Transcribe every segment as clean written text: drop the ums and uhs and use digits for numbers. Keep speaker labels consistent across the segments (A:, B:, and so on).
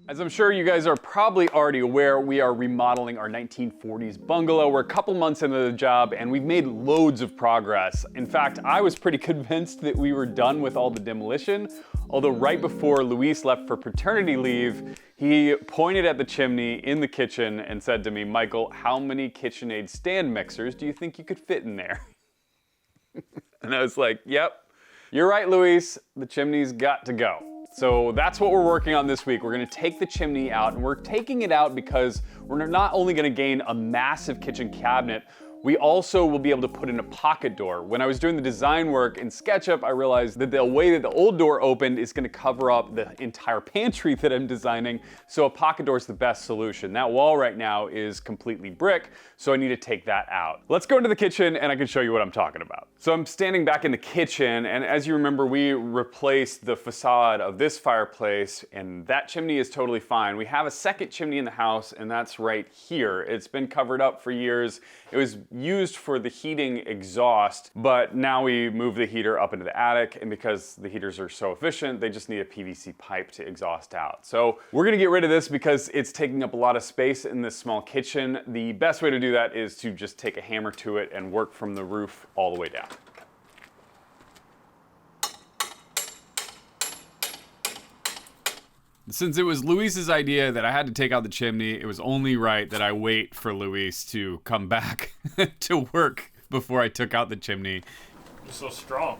A: As I'm sure you guys are probably already aware, we are remodeling our 1940s bungalow. We're a couple months into the job and we've made loads of progress. In fact, I was pretty convinced that we were done with all the demolition, although right before Luis left for paternity leave, he pointed at the chimney in the kitchen and said to me, "Michael, how many KitchenAid stand mixers do you think you could fit in there?" And I was like, "Yep, you're right, Luis, the chimney's got to go." So that's what we're working on this week. We're gonna take the chimney out, and we're taking it out because we're not only gonna gain a massive kitchen cabinet, we also will be able to put in a pocket door. When I was doing the design work in SketchUp, I realized that the way that the old door opened is gonna cover up the entire pantry that I'm designing, so a pocket door is the best solution. That wall right now is completely brick, so I need to take that out. Let's go into the kitchen and I can show you what I'm talking about. So I'm standing back in the kitchen, and as you remember, we replaced the facade of this fireplace, and that chimney is totally fine. We have a second chimney in the house, and that's right here. It's been covered up for years. It was used for the heating exhaust, but now we move the heater up into the attic, and because the heaters are so efficient, they just need a PVC pipe to exhaust out. So we're gonna get rid of this because it's taking up a lot of space in this small kitchen. The best way to do that is to just take a hammer to it and work from the roof all the way down. Since it was Luis's idea that I had to take out the chimney, it was only right that I wait for Luis to come back to work before I took out the chimney.
B: You're so strong.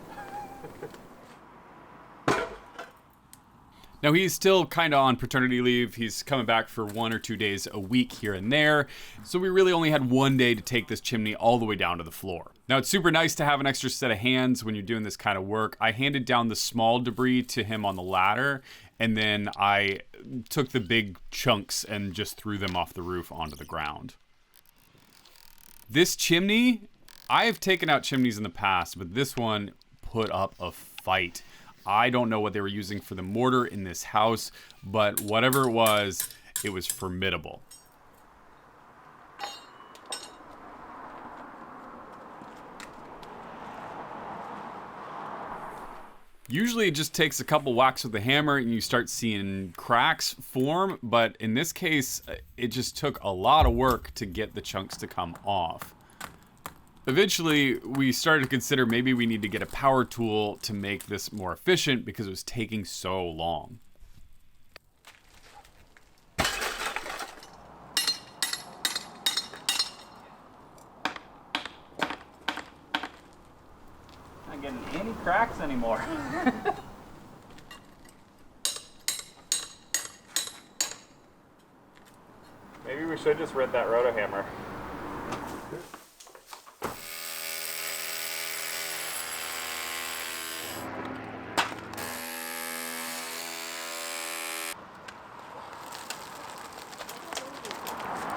A: Now he's still kind of on paternity leave. He's coming back for 1 or 2 days a week here and there. So we really only had 1 day to take this chimney all the way down to the floor. Now it's super nice to have an extra set of hands when you're doing this kind of work. I handed down the small debris to him on the ladder, and then I took the big chunks and just threw them off the roof onto the ground. This chimney, I have taken out chimneys in the past, but this one put up a fight. I don't know what they were using for the mortar in this house, but whatever it was formidable. Usually it just takes a couple whacks with the hammer and you start seeing cracks form, but in this case, it just took a lot of work to get the chunks to come off. Eventually, we started to consider maybe we need to get a power tool to make this more efficient because it was taking so long. Not getting any cracks anymore.
B: Maybe we should just rent that roto hammer.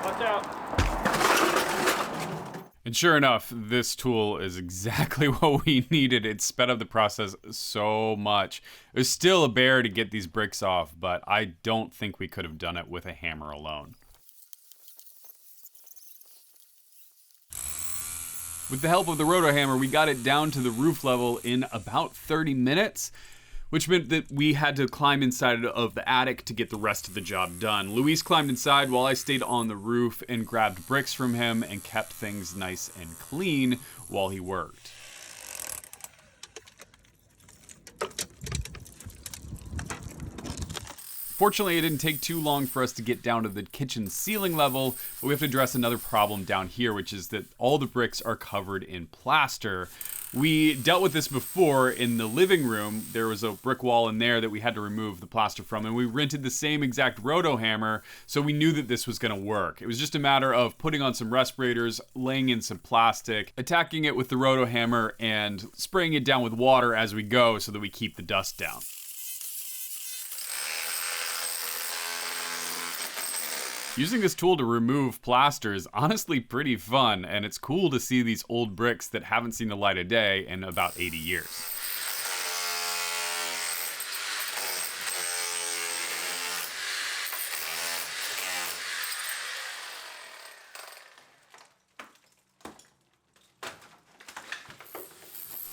B: Watch out.
A: And sure enough, this tool is exactly what we needed. It sped up the process so much. It was still a bear to get these bricks off, but I don't think we could have done it with a hammer alone. With the help of the roto hammer, we got it down to the roof level in about 30 minutes, which meant that we had to climb inside of the attic to get the rest of the job done. Luis climbed inside while I stayed on the roof and grabbed bricks from him and kept things nice and clean while he worked. Fortunately, it didn't take too long for us to get down to the kitchen ceiling level, but we have to address another problem down here, which is that all the bricks are covered in plaster. We dealt with this before in the living room. There was a brick wall in there that we had to remove the plaster from, and we rented the same exact roto hammer, so we knew that this was gonna work. It was just a matter of putting on some respirators, laying in some plastic, attacking it with the roto hammer, and spraying it down with water as we go so that we keep the dust down. Using this tool to remove plaster is honestly pretty fun, and it's cool to see these old bricks that haven't seen the light of day in about 80 years.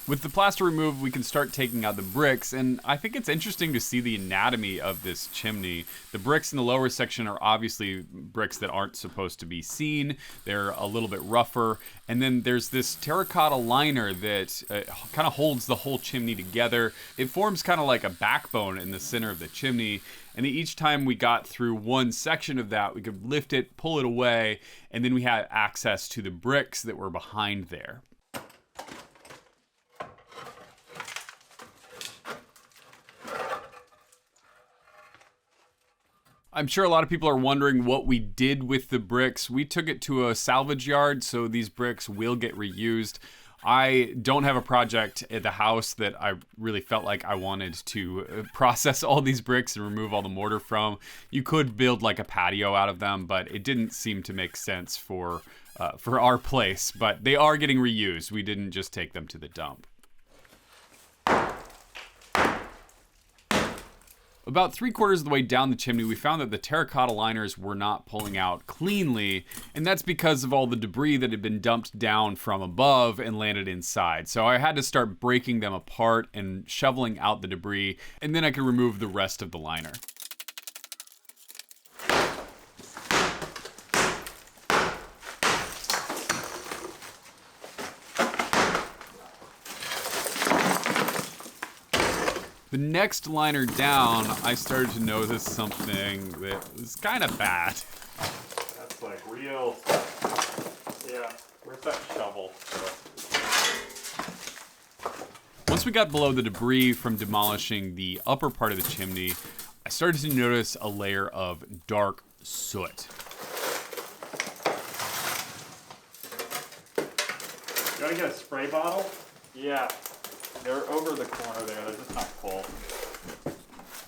A: With the plaster removed, we can start taking out the bricks, and I think it's interesting to see the anatomy of this chimney. The bricks in the lower section are obviously bricks that aren't supposed to be seen. They're a little bit rougher, and then there's this terracotta liner that kind of holds the whole chimney together. It forms kind of like a backbone in the center of the chimney, and each time we got through one section of that, we could lift it, pull it away, and then we had access to the bricks that were behind there. I'm sure a lot of people are wondering what we did with the bricks. We took it to a salvage yard, so these bricks will get reused. I don't have a project at the house that I really felt like I wanted to process all these bricks and remove all the mortar from. You could build like a patio out of them, but it didn't seem to make sense for our place. But they are getting reused. We didn't just take them to the dump. About 3/4 of the way down the chimney, we found that the terracotta liners were not pulling out cleanly, and that's because of all the debris that had been dumped down from above and landed inside. So I had to start breaking them apart and shoveling out the debris, and then I could remove the rest of the liner. The next liner down, I started to notice something that was kind of bad.
B: That's like real. Yeah, where's that shovel?
A: Once we got below the debris from demolishing the upper part of the chimney, I started to notice a layer of dark soot.
B: You gotta get a spray bottle? Yeah. They're over the corner there. They're just not full.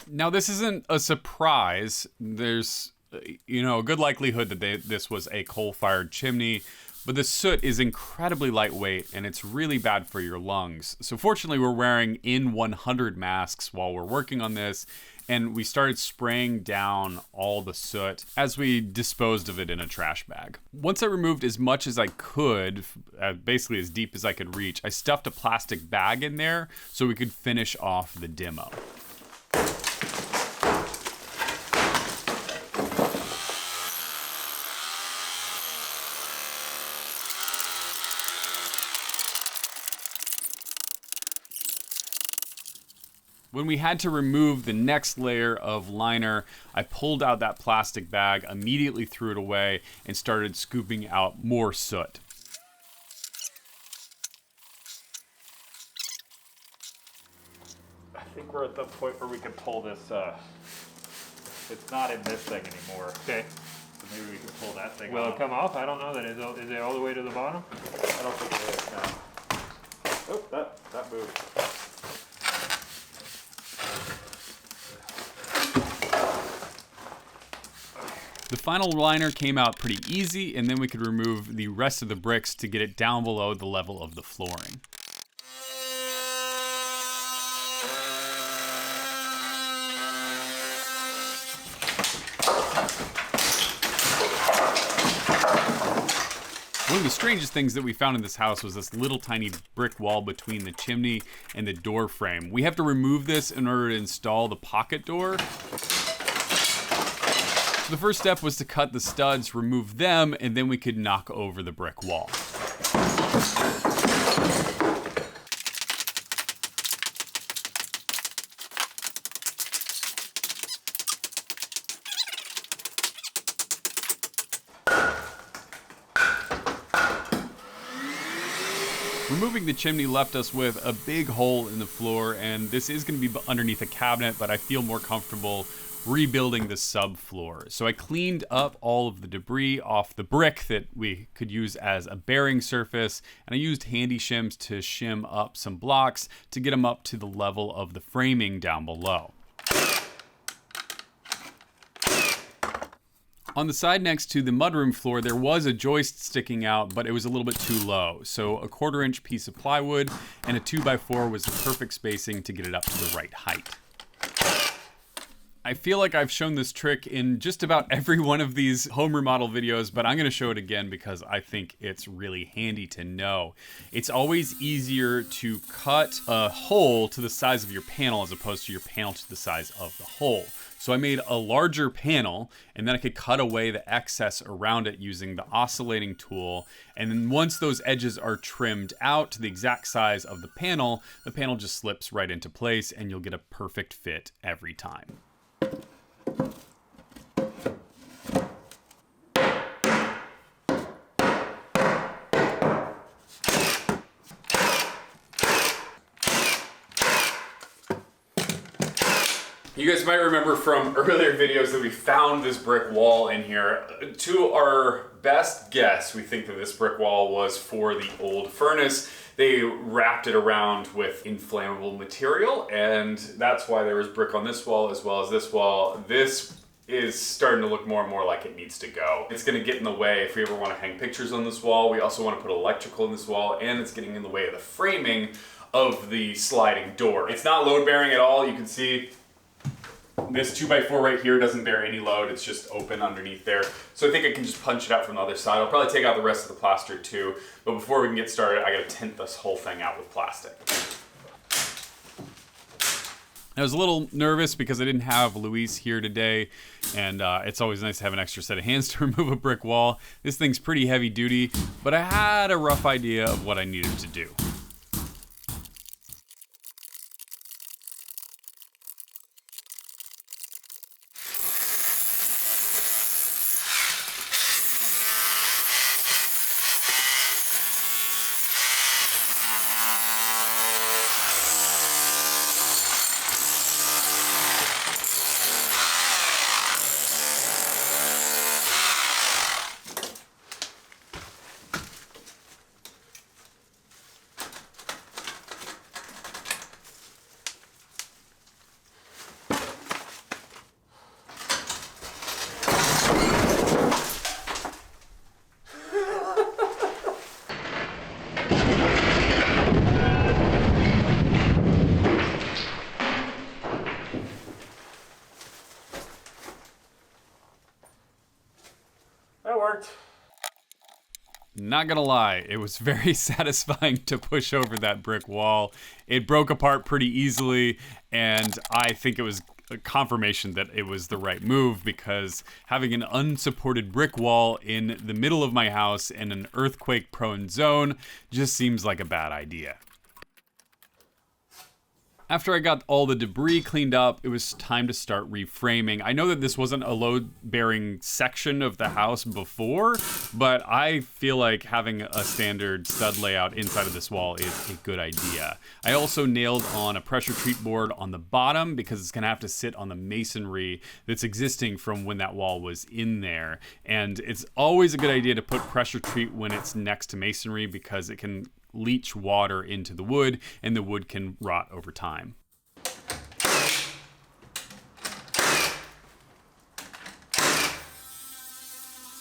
A: Now, this isn't a surprise. There's, a good likelihood that this was a coal-fired chimney, but the soot is incredibly lightweight, and it's really bad for your lungs. So fortunately, we're wearing N100 masks while we're working on this, and we started spraying down all the soot as we disposed of it in a trash bag. Once I removed as much as I could, basically as deep as I could reach, I stuffed a plastic bag in there so we could finish off the demo. When we had to remove the next layer of liner, I pulled out that plastic bag, immediately threw it away, and started scooping out more soot.
B: I think we're at the point where we can pull this, it's not in this thing anymore.
C: Okay.
B: So maybe we can pull that thing
C: Will
B: off.
C: it come off? I don't know that. Is it all the way to the bottom?
B: I don't think it is, no. Oh, that moved.
A: The final liner came out pretty easy, and then we could remove the rest of the bricks to get it down below the level of the flooring. One of the strangest things that we found in this house was this little tiny brick wall between the chimney and the door frame. We have to remove this in order to install the pocket door. So the first step was to cut the studs, remove them, and then we could knock over the brick wall. Removing the chimney left us with a big hole in the floor, and this is going to be underneath a cabinet, but I feel more comfortable rebuilding the subfloor. So I cleaned up all of the debris off the brick that we could use as a bearing surface, and I used handy shims to shim up some blocks to get them up to the level of the framing down below. On the side next to the mudroom floor, there was a joist sticking out, but it was a little bit too low. So a 1/4 inch piece of plywood and a 2x4 was the perfect spacing to get it up to the right height. I feel like I've shown this trick in just about every one of these home remodel videos, but I'm going to show it again because I think it's really handy to know. It's always easier to cut a hole to the size of your panel as opposed to your panel to the size of the hole. So I made a larger panel, and then I could cut away the excess around it using the oscillating tool. And then once those edges are trimmed out to the exact size of the panel just slips right into place, and you'll get a perfect fit every time. You guys might remember from earlier videos that we found this brick wall in here. To our best guess, we think that this brick wall was for the old furnace. They wrapped it around with inflammable material, and that's why there was brick on this wall as well as this wall. This is starting to look more and more like it needs to go. It's gonna get in the way if we ever wanna hang pictures on this wall. We also wanna put electrical in this wall, and it's getting in the way of the framing of the sliding door. It's not load bearing at all. You can see this 2x4 right here doesn't bear any load. It's just open underneath there. So I think I can just punch it out from the other side. I'll probably take out the rest of the plaster too. But before we can get started, I gotta tint this whole thing out with plastic. I was a little nervous because I didn't have Luis here today, and it's always nice to have an extra set of hands to remove a brick wall. This thing's pretty heavy duty, but I had a rough idea of what I needed to do.
B: That worked.
A: Not gonna lie, it was very satisfying to push over that brick wall. It broke apart pretty easily, and I think it was a confirmation that it was the right move, because having an unsupported brick wall in the middle of my house in an earthquake-prone zone just seems like a bad idea. After I got all the debris cleaned up, it was time to start reframing. I know that this wasn't a load-bearing section of the house before, but I feel like having a standard stud layout inside of this wall is a good idea. I also nailed on a pressure treat board on the bottom because it's gonna have to sit on the masonry that's existing from when that wall was in there. And it's always a good idea to put pressure treat when it's next to masonry because it can leach water into the wood, and the wood can rot over time.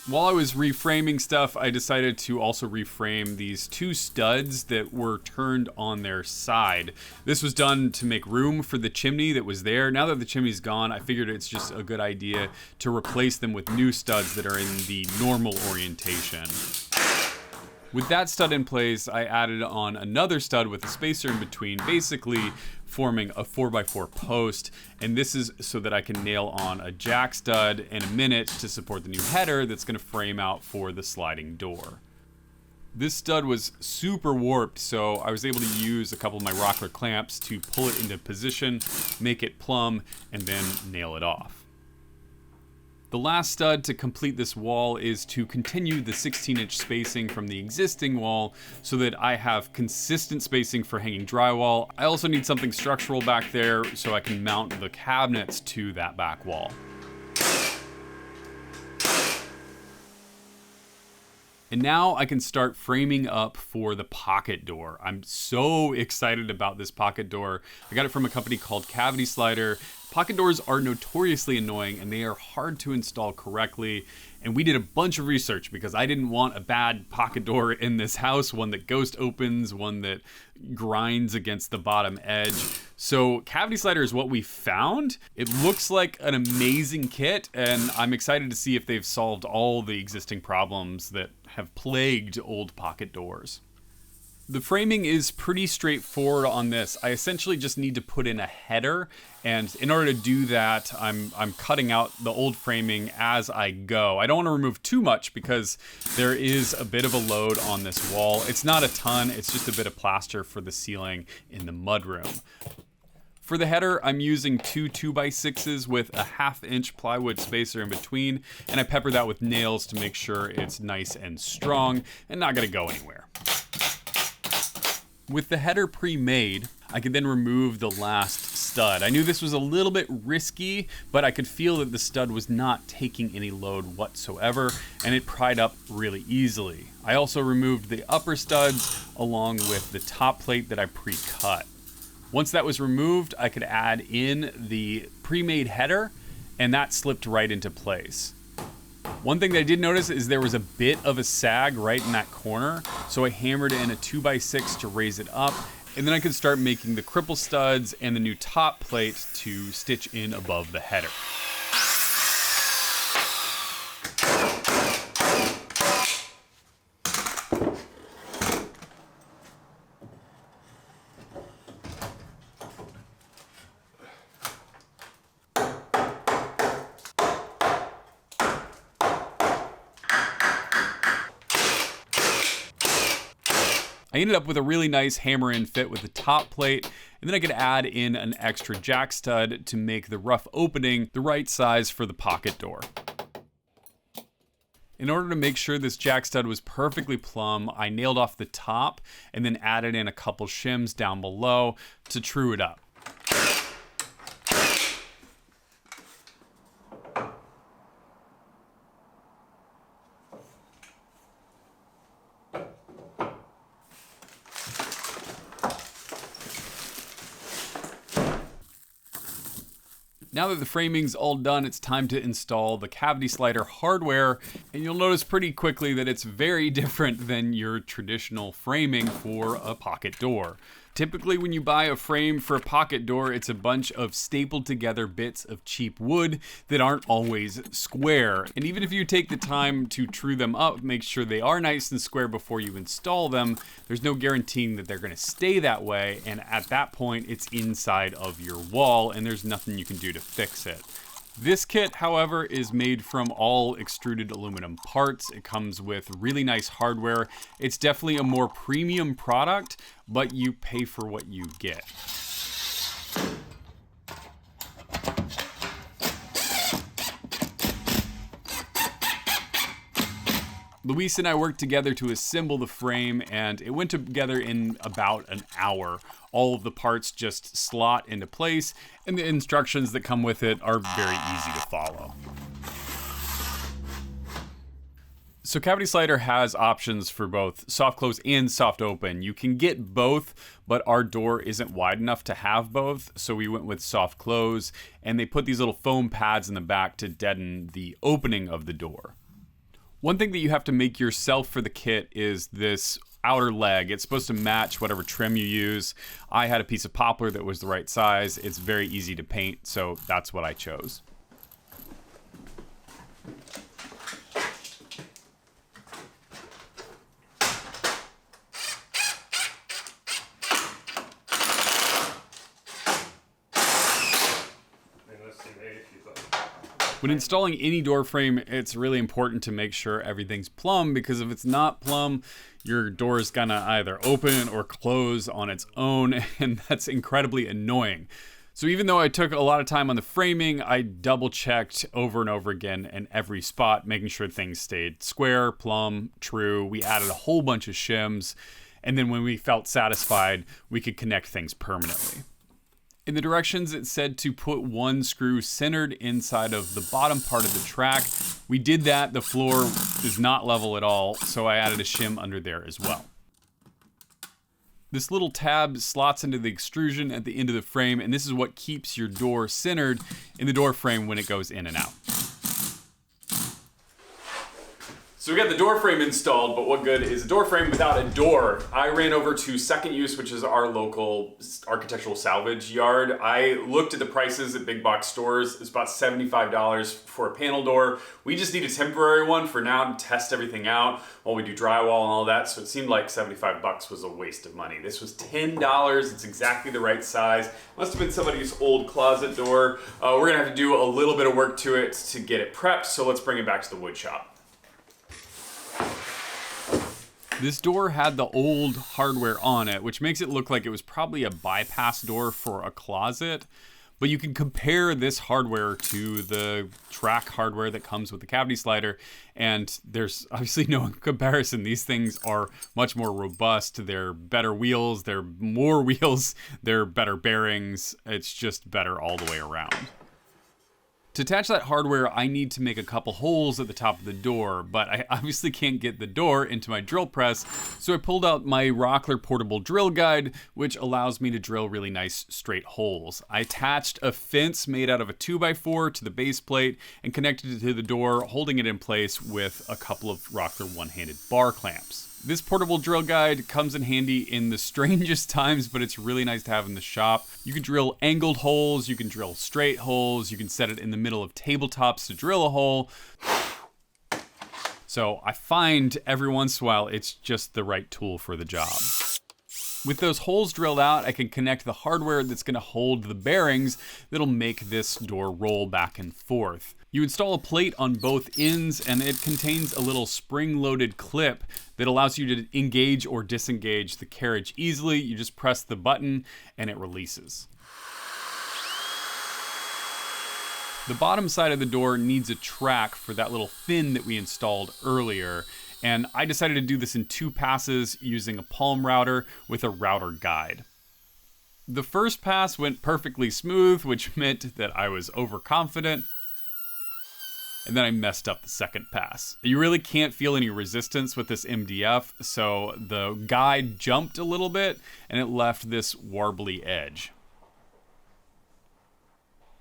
A: While I was reframing stuff, I decided to also reframe these two studs that were turned on their side. This was done to make room for the chimney that was there. Now that the chimney's gone, I figured it's just a good idea to replace them with new studs that are in the normal orientation. With that stud in place, I added on another stud with a spacer in between, basically forming a 4x4 post. And this is so that I can nail on a jack stud in a minute to support the new header that's gonna frame out for the sliding door. This stud was super warped, so I was able to use a couple of my rocker clamps to pull it into position, make it plumb, and then nail it off. The last stud to complete this wall is to continue the 16-inch spacing from the existing wall so that I have consistent spacing for hanging drywall. I also need something structural back there so I can mount the cabinets to that back wall. And now I can start framing up for the pocket door. I'm so excited about this pocket door. I got it from a company called Cavity Slider. Pocket doors are notoriously annoying and they are hard to install correctly. And we did a bunch of research because I didn't want a bad pocket door in this house, one that ghost opens, one that grinds against the bottom edge. So Cavity Slider is what we found. It looks like an amazing kit, and I'm excited to see if they've solved all the existing problems that have plagued old pocket doors. The framing is pretty straightforward on this. I essentially just need to put in a header, and in order to do that, I'm cutting out the old framing as I go. I don't want to remove too much because there is a bit of a load on this wall. It's not a ton, it's just a bit of plaster for the ceiling in the mudroom. For the header, I'm using two 2x6s with a 1/2 inch plywood spacer in between, and I pepper that with nails to make sure it's nice and strong and not gonna go anywhere. With the header pre-made, I could then remove the last stud. I knew this was a little bit risky, but I could feel that the stud was not taking any load whatsoever, and it pried up really easily. I also removed the upper studs along with the top plate that I pre-cut. Once that was removed, I could add in the pre-made header, and that slipped right into place. One thing that I did notice is there was a bit of a sag right in that corner, so I hammered in a 2x6 to raise it up, and then I could start making the cripple studs and the new top plate to stitch in above the header. I ended up with a really nice hammer-in fit with the top plate, and then I could add in an extra jack stud to make the rough opening the right size for the pocket door. In order to make sure this jack stud was perfectly plumb, I nailed off the top and then added in a couple shims down below to true it up. Now that the framing's all done, it's time to install the Cavity Slider hardware, and you'll notice pretty quickly that it's very different than your traditional framing for a pocket door. Typically when you buy a frame for a pocket door, it's a bunch of stapled together bits of cheap wood that aren't always square. And even if you take the time to true them up, make sure they are nice and square before you install them, there's no guaranteeing that they're gonna stay that way, and at that point it's inside of your wall and there's nothing you can do to fix it. This kit, however, is made from all extruded aluminum parts. It comes with really nice hardware. It's definitely a more premium product, but you pay for what you get. Luis and I worked together to assemble the frame, and it went together in about an hour. All of the parts just slot into place, and the instructions that come with it are very easy to follow. So Cavity Slider has options for both soft close and soft open. You can get both, but our door isn't wide enough to have both, so we went with soft close, and they put these little foam pads in the back to deaden the opening of the door. One thing that you have to make yourself for the kit is this outer leg. It's supposed to match whatever trim you use. I had a piece of poplar that was the right size. It's very easy to paint, so that's what I chose. When installing any door frame, it's really important to make sure everything's plumb, because if it's not plumb, your door is gonna either open or close on its own, and that's incredibly annoying. So even though I took a lot of time on the framing, I double checked over and over again in every spot, making sure things stayed square, plumb, true. We added a whole bunch of shims, and then when we felt satisfied, we could connect things permanently. In the directions, it said to put one screw centered inside of the bottom part of the track. We did that. The floor is not level at all, so I added a shim under there as well. This little tab slots into the extrusion at the end of the frame, and this is what keeps your door centered in the door frame when it goes in and out. So we got the door frame installed, but what good is a door frame without a door? I ran over to Second Use, which is our local architectural salvage yard. I looked at the prices at big box stores. It's about $75 for a panel door. We just need a temporary one for now to test everything out while we do drywall and all that. So it seemed like 75 bucks was a waste of money. This was $10. It's exactly the right size. Must have been somebody's old closet door. We're gonna have to do a little bit of work to it to get it prepped. So let's bring it back to the wood shop. This door had the old hardware on it, which makes it look like it was probably a bypass door for a closet. But you can compare this hardware to the track hardware that comes with the cavity slider, and there's obviously no comparison. These things are much more robust. They're better wheels, they're more wheels, they're better bearings. It's just better all the way around. To attach that hardware, I need to make a couple holes at the top of the door, but I obviously can't get the door into my drill press, so I pulled out my Rockler portable drill guide, which allows me to drill really nice straight holes. I attached a fence made out of a 2x4 to the base plate and connected it to the door, holding it in place with a couple of Rockler one-handed bar clamps. This portable drill guide comes in handy in the strangest times, but it's really nice to have in the shop. You can drill angled holes, you can drill straight holes, you can set it in the middle of tabletops to drill a hole. So I find every once in a while it's just the right tool for the job. With those holes drilled out, I can connect the hardware that's gonna hold the bearings that'll make this door roll back and forth. You install a plate on both ends, and it contains a little spring-loaded clip that allows you to engage or disengage the carriage easily. You just press the button and it releases. The bottom side of the door needs a track for that little fin that we installed earlier, and I decided to do this in 2 passes using a palm router with a router guide. The first pass went perfectly smooth, which meant that I was overconfident, and then I messed up the second pass. You really can't feel any resistance with this MDF, so the guide jumped a little bit and it left this warbly edge.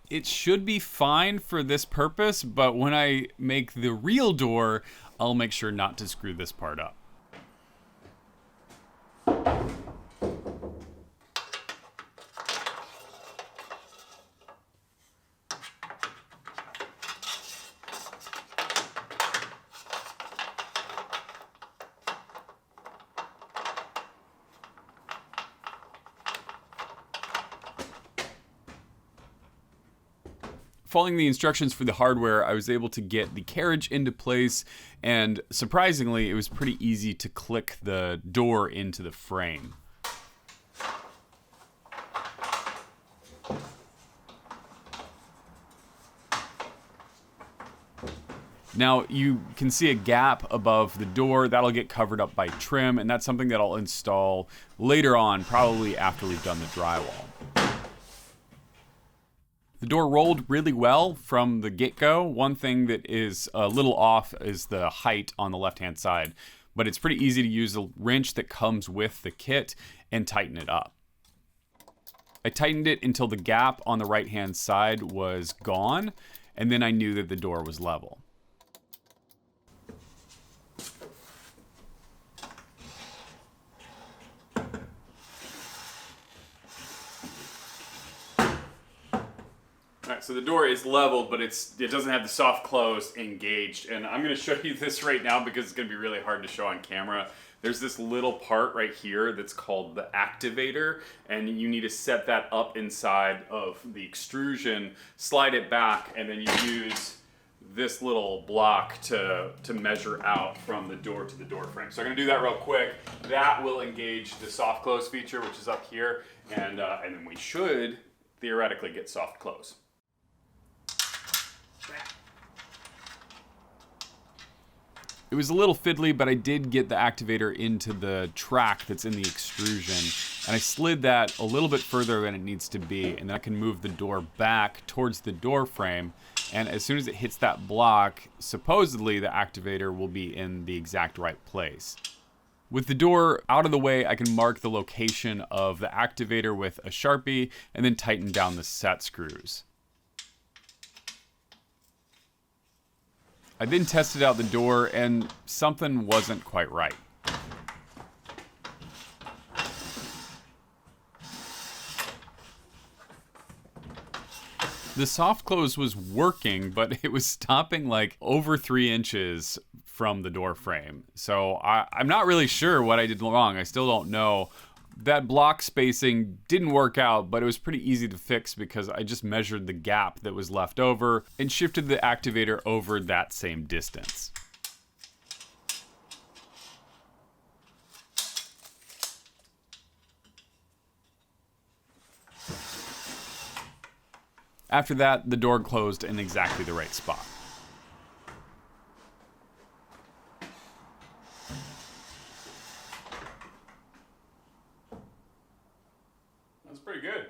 A: It should be fine for this purpose, but when I make the real door, I'll make sure not to screw this part up. Following the instructions for the hardware, I was able to get the carriage into place, and surprisingly, it was pretty easy to click the door into the frame. Now, you can see a gap above the door. That'll get covered up by trim, and that's something that I'll install later on, probably after we've done the drywall. The door rolled really well from the get-go. One thing that is a little off is the height on the left-hand side, but it's pretty easy to use a wrench that comes with the kit and tighten it up. I tightened it until the gap on the right-hand side was gone, and then I knew that the door was level. So the door is leveled, but it doesn't have the soft close engaged. And I'm gonna show you this right now because it's gonna be really hard to show on camera. There's this little part right here that's called the activator, and you need to set that up inside of the extrusion, slide it back, and then you use this little block to measure out from the door to the door frame. So I'm gonna do that real quick. That will engage the soft close feature, which is up here, and then we should theoretically get soft close. It was a little fiddly, but I did get the activator into the track that's in the extrusion, and I slid that a little bit further than it needs to be, and then I can move the door back towards the door frame, and as soon as it hits that block, supposedly the activator will be in the exact right place. With the door out of the way, I can mark the location of the activator with a Sharpie and then tighten down the set screws. I then tested out the door and something wasn't quite right. The soft close was working, but it was stopping like over 3 inches from the door frame. So I'm not really sure what I did wrong. I still don't know. That block spacing didn't work out, but it was pretty easy to fix because I just measured the gap that was left over and shifted the activator over that same distance. After that, the door closed in exactly the right spot.
B: That's pretty good.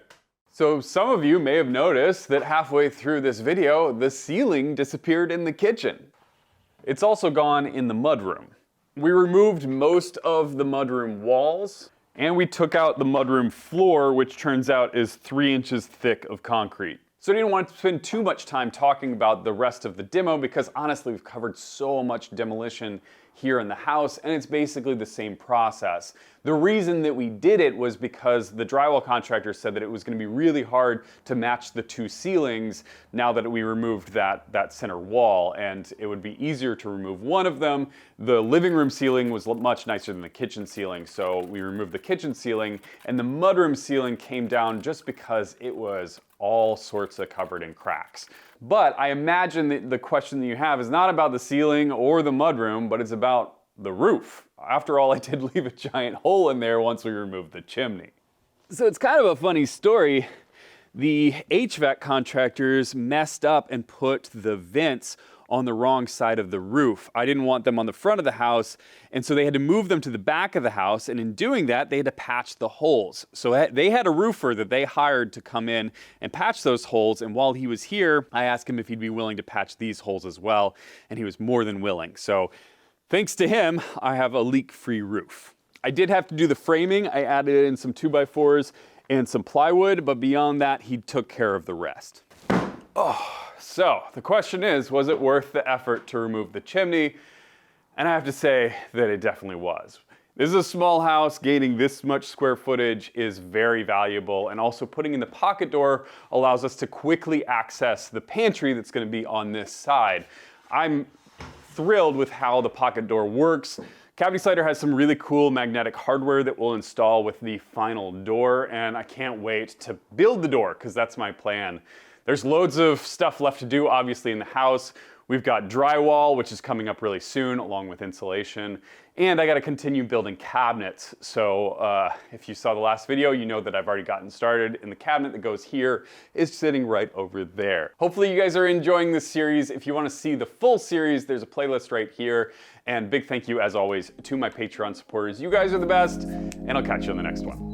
A: So some of you may have noticed that halfway through this video, the ceiling disappeared in the kitchen. It's also gone in the mudroom. We removed most of the mudroom walls, and we took out the mudroom floor, which turns out is 3 inches thick of concrete. So I didn't want to spend too much time talking about the rest of the demo because honestly we've covered so much demolition here in the house and it's basically the same process. The reason that we did it was because the drywall contractor said that it was going to be really hard to match the two ceilings now that we removed that center wall, and it would be easier to remove one of them. The living room ceiling was much nicer than the kitchen ceiling, so we removed the kitchen ceiling, and the mudroom ceiling came down just because it was all sorts of covered in cracks. But I imagine that the question that you have is not about the ceiling or the mudroom, but it's about the roof. After all, I did leave a giant hole in there once we removed the chimney. So it's kind of a funny story. The HVAC contractors messed up and put the vents on the wrong side of the roof. I didn't want them on the front of the house, and so they had to move them to the back of the house, and in doing that, they had to patch the holes. So they had a roofer that they hired to come in and patch those holes, and while he was here, I asked him if he'd be willing to patch these holes as well, and he was more than willing. So thanks to him, I have a leak-free roof. I did have to do the framing. I added in some 2x4s and some plywood, but beyond that, he took care of the rest. So the question is, was it worth the effort to remove the chimney? And I have to say that it definitely was. This is a small house. Gaining this much square footage is very valuable, and also putting in the pocket door allows us to quickly access the pantry that's going to be on this side. I'm thrilled with how the pocket door works. Cavity Slider has some really cool magnetic hardware that we'll install with the final door, and I can't wait to build the door because that's my plan. There's loads of stuff left to do, obviously, in the house. We've got drywall, which is coming up really soon, along with insulation. And I gotta continue building cabinets. So if you saw the last video, you know that I've already gotten started, and the cabinet that goes here is sitting right over there. Hopefully you guys are enjoying this series. If you wanna see the full series, there's a playlist right here. And big thank you, as always, to my Patreon supporters. You guys are the best, and I'll catch you on the next one.